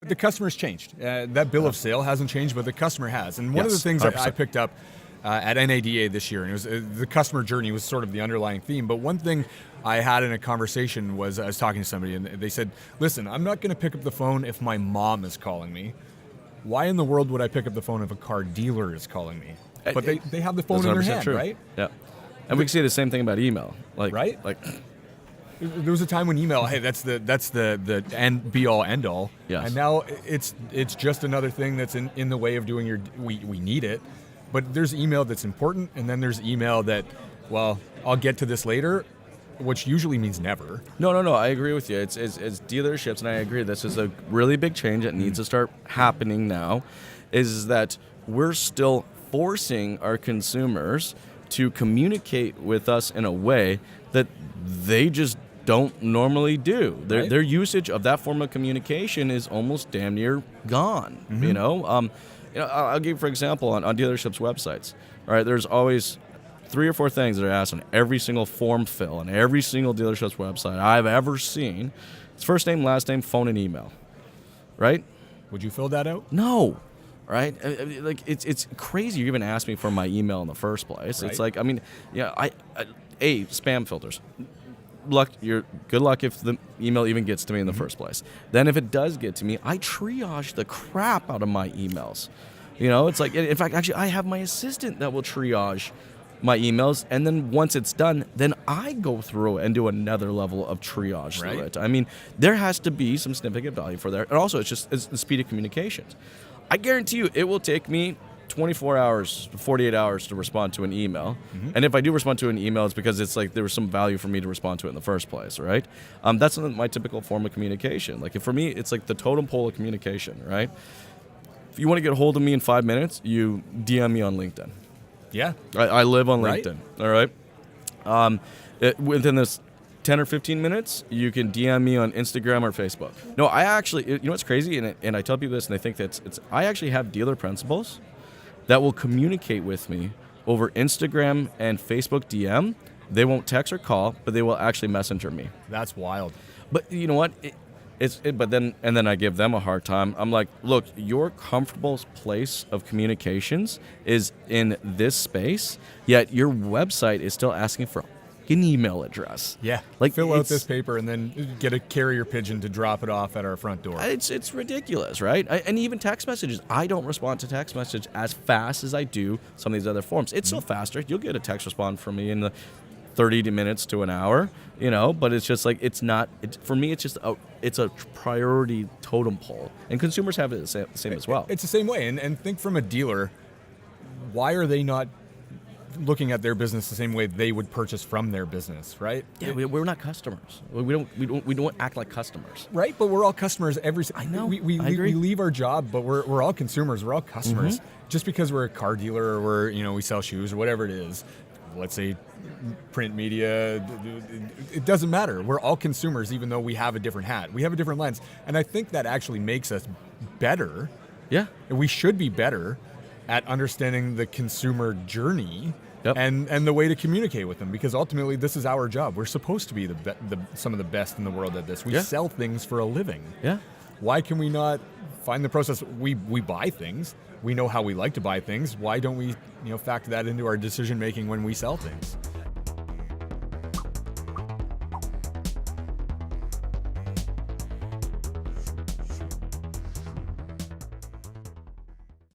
the customer's changed. That bill of sale hasn't changed, but the customer has. And one of the things that I picked up at NADA this year, and it was the customer journey was sort of the underlying theme. But one thing I had in a conversation was I was talking to somebody, and they said, "Listen, I'm not going to pick up the phone if my mom is calling me. Why in the world would I pick up the phone if a car dealer is calling me?" But they have the phone in their hand, true. Right? Yeah. And we can see the same thing about email, right? There was a time when email, hey, that's the end be all end all. Yes. And now it's just another thing that's in the way of doing we need it. But there's email that's important, and then there's email that, well, I'll get to this later, which usually means never. No, I agree with you. It's dealerships, and I agree. This is a really big change that needs to start happening now, is that we're still forcing our consumers to communicate with us in a way that they just don't normally do. Their usage of that form of communication is almost damn near gone. Mm-hmm. I'll give you, for example, on dealerships' websites. All right, there's always 3 or 4 things that are asked on every single form fill on every single dealership's website I've ever seen. It's first name, last name, phone, and email. Right? Would you fill that out? No. Right? Like it's crazy you even asked me for my email in the first place. Right. It's like, spam filters. Good luck if the email even gets to me in the first place. Then if it does get to me, I triage the crap out of my emails. It's like, in fact, actually, I have my assistant that will triage my emails, and then once it's done, then I go through and do another level of triage through it. I mean, there has to be some significant value for there. And also, it's the speed of communications. I guarantee you it will take me 24 hours, 48 hours to respond to an email. Mm-hmm. And if I do respond to an email, it's because it's like there was some value for me to respond to it in the first place, right? That's my typical form of communication. Like, for me, it's like the totem pole of communication, right? If you want to get a hold of me in 5 minutes, you DM me on LinkedIn. Yeah. I live on LinkedIn, all right? Within this 10 or 15 minutes, you can DM me on Instagram or Facebook. No, I actually, you know what's crazy? And I tell people this, and they think that I actually have dealer principals that will communicate with me over Instagram and Facebook DM. They won't text or call, but they will actually messenger me. That's wild. But you know what? But then I give them a hard time. I'm like, look, your comfortable place of communications is in this space, yet your website is still asking for an email address. Yeah, like fill out this paper and then get a carrier pigeon to drop it off at our front door. It's ridiculous, right? And even text messages. I don't respond to text message as fast as I do some of these other forms. It's still faster. You'll get a text response from me in the 30 minutes to an hour, but it's just like, it's not, for me, it's just it's a priority totem pole. And consumers have it the same as well. It's the same way. And think from a dealer, why are they not looking at their business the same way they would purchase from their business, right? Yeah, we're not customers. We don't act like customers, right? But we're all customers. I know. We leave our job, but we're all consumers. We're all customers. Mm-hmm. Just because we're a car dealer or we sell shoes or whatever it is, let's say print media, it doesn't matter. We're all consumers, even though we have a different hat. We have a different lens, and I think that actually makes us better. Yeah, we should be better at understanding the consumer journey. Yep. And the way to communicate with them, because ultimately this is our job. We're supposed to be some of the best in the world at this. We sell things for a living. Yeah. Why can we not find the process? We buy things. We know how we like to buy things. Why don't we factor that into our decision making when we sell things?